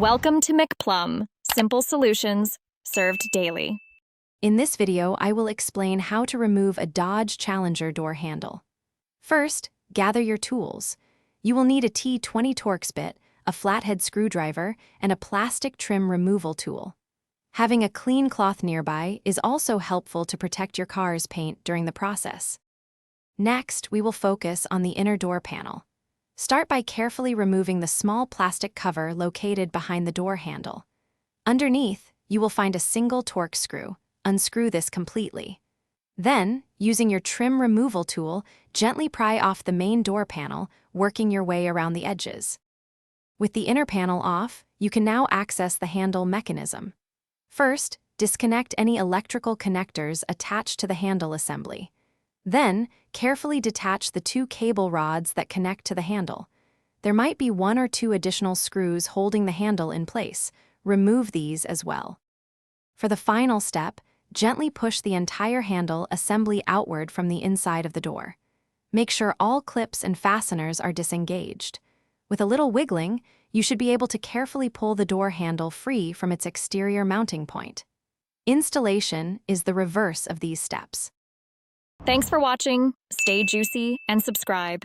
Welcome to McPlum, simple solutions served daily. In this video, I will explain how to remove a Dodge Challenger door handle. First, gather your tools. You will need a T20 Torx bit, a flathead screwdriver, and a plastic trim removal tool. Having a clean cloth nearby is also helpful to protect your car's paint during the process. Next, we will focus on the inner door panel. Start by carefully removing the small plastic cover located behind the door handle. Underneath, you will find a single Torx screw. Unscrew this completely. Then, using your trim removal tool, gently pry off the main door panel, working your way around the edges. With the inner panel off, you can now access the handle mechanism. First, disconnect any electrical connectors attached to the handle assembly. Then, carefully detach the two cable rods that connect to the handle. There might be one or two additional screws holding the handle in place. Remove these as well. For the final step, gently push the entire handle assembly outward from the inside of the door. Make sure all clips and fasteners are disengaged. With a little wiggling, you should be able to carefully pull the door handle free from its exterior mounting point. Installation is the reverse of these steps. Thanks for watching. Stay juicy and subscribe.